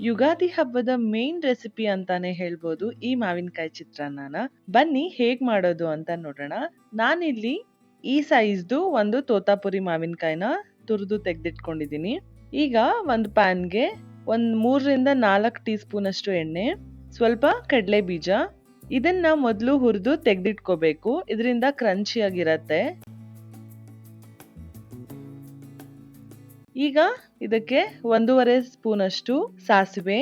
ಯುಗಾದಿ ಹಬ್ಬದ main recipe ಅಂತಾನೆ ಹೇಳ್ಬೋದು ಈ ಮಾವಿನಕಾಯಿ ಚಿತ್ರಾನ್ನನ. ಬನ್ನಿ ಹೇಗ್ ಮಾಡೋದು ಅಂತ ನೋಡೋಣ. ನಾನಿಲ್ಲಿ ಈ ಸೈಜ್ದು ಒಂದು ತೋತಾಪುರಿ ಮಾವಿನಕಾಯಿನ ತುರಿದು ತೆಗೆದಿಟ್ಕೊಂಡಿದ್ದೀನಿ. ಈಗ ಒಂದು ಪ್ಯಾನ್ಗೆ ಒಂದ್ 3ರಿಂದ 4 ಟೀ ಸ್ಪೂನ್ ಅಷ್ಟು ಎಣ್ಣೆ, ಸ್ವಲ್ಪ ಕಡಲೆ ಬೀಜ, ಇದನ್ನ ಮೊದಲು ಹುರಿದು ತೆಗೆದಿಟ್ಕೋಬೇಕು. ಇದರಿಂದ ಕ್ರಂಚಿ ಆಗಿರತ್ತೆ. ಈಗ ಇದಕ್ಕೆ 1.5 ಸ್ಪೂನ್ ಅಷ್ಟು ಸಾಸಿವೆ,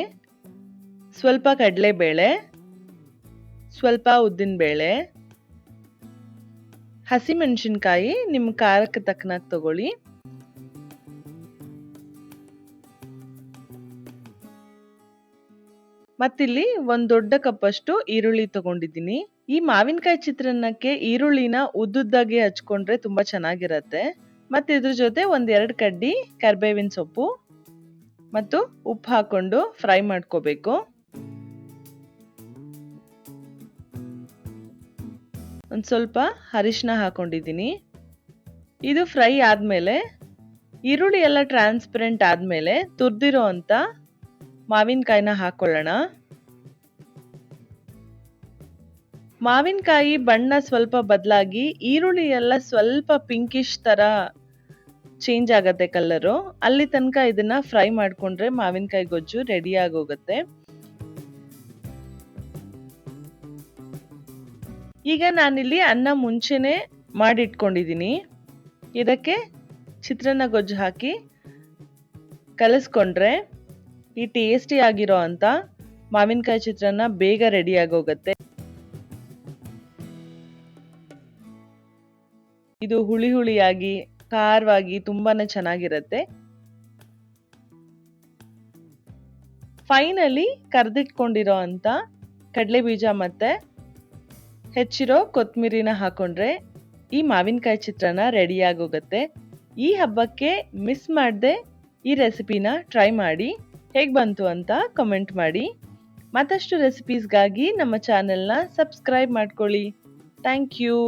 ಸ್ವಲ್ಪ ಕಡಲೆಬೇಳೆ, ಸ್ವಲ್ಪ ಉದ್ದಿನಬೇಳೆ, ಹಸಿಮೆಣಸಿನಕಾಯಿ ನಿಮ್ಮ ಖಾರಕ್ಕೆ ತಕ್ಕನಾಗಿ ತಗೊಳ್ಳಿ, ಮತ್ತಿಲ್ಲಿ ಒಂದು ದೊಡ್ಡ ಕಪ್ಪಷ್ಟು ಈರುಳ್ಳಿ ತಗೊಂಡಿದ್ದೀನಿ. ಈ ಮಾವಿನಕಾಯಿ ಚಿತ್ರಾನ್ನಕ್ಕೆ ಈರುಳ್ಳಿನ ಉದ್ದುದ್ದಾಗಿ ಹಚ್ಕೊಂಡ್ರೆ ತುಂಬಾ ಚೆನ್ನಾಗಿರತ್ತೆ. ಮತ್ತೆ ಇದ್ರ ಜೊತೆ 1-2 ಕಡ್ಡಿ ಕರಿಬೇವಿನ ಸೊಪ್ಪು ಮತ್ತು ಉಪ್ಪು ಹಾಕೊಂಡು ಫ್ರೈ ಮಾಡ್ಕೋಬೇಕು. ಒಂದ್ ಸ್ವಲ್ಪ ಅರಿಶಿನ ಹಾಕೊಂಡಿದ್ದೀನಿ. ಇದು ಫ್ರೈ ಆದ್ಮೇಲೆ, ಈರುಳ್ಳಿ ಎಲ್ಲ ಟ್ರಾನ್ಸ್ಪರೆಂಟ್ ಆದ್ಮೇಲೆ ತುರ್ದಿರೋ ಅಂತ ಮಾವಿನಕಾಯಿನ ಹಾಕೊಳ್ಳೋಣ. ಮಾವಿನಕಾಯಿ ಬಣ್ಣ ಸ್ವಲ್ಪ ಬದಲಾಗಿ ಈರುಳ್ಳಿ ಎಲ್ಲ ಸ್ವಲ್ಪ ಪಿಂಕಿಶ್ ತರ ಚೇಂಜ್ ಆಗತ್ತೆ ಕಲರು. ಅಲ್ಲಿ ತನಕ ಇದನ್ನ ಫ್ರೈ ಮಾಡ್ಕೊಂಡ್ರೆ ಮಾವಿನಕಾಯಿ ಗೊಜ್ಜು ರೆಡಿ ಆಗೋಗುತ್ತೆ. ಈಗ ನಾನಿಲ್ಲಿ ಅನ್ನ ಮುಂಚೆನೆ ಮಾಡಿಟ್ಕೊಂಡಿದ್ದೀನಿ. ಇದಕ್ಕೆ ಚಿತ್ರಾನ್ನ ಗೊಜ್ಜು ಹಾಕಿ ಕಲಸ್ಕೊಂಡ್ರೆ ಈ ಟೇಸ್ಟಿ ಆಗಿರೋ ಅಂತ ಮಾವಿನಕಾಯಿ ಚಿತ್ರಾನ್ನ ಬೇಗ ರೆಡಿ ಆಗೋಗುತ್ತೆ. ಇದು ಹುಳಿ ಹುಳಿಯಾಗಿ ಖಾರವಾಗಿ ತುಂಬಾನೇ ಚೆನ್ನಾಗಿರುತ್ತೆ. ಫೈನಲಿ ಕರ್ದಿಟ್ಕೊಂಡಿರೋ ಅಂತ ಕಡಲೆ ಬೀಜ ಮತ್ತೆ ಹೆಚ್ಚಿರೋ ಕೊತ್ತಂಬರಿನ ಹಾಕೊಂಡ್ರೆ ಈ ಮಾವಿನಕಾಯಿ ಚಿತ್ರಾನ್ನ ರೆಡಿ ಆಗೋಗುತ್ತೆ. ಈ ಹಬ್ಬಕ್ಕೆ ಮಿಸ್ ಮಾಡದೆ ಈ ರೆಸಿಪಿನ ಟ್ರೈ ಮಾಡಿ. ಹೇಗ್ ಬಂತು ಅಂತ ಕಮೆಂಟ್ ಮಾಡಿ. ಮತ್ತಷ್ಟು ರೆಸಿಪೀಸ್ಗಾಗಿ ನಮ್ಮ ಚಾನೆಲ್ನ ಸಬ್ಸ್ಕ್ರೈಬ್ ಮಾಡ್ಕೊಳ್ಳಿ. Thank you.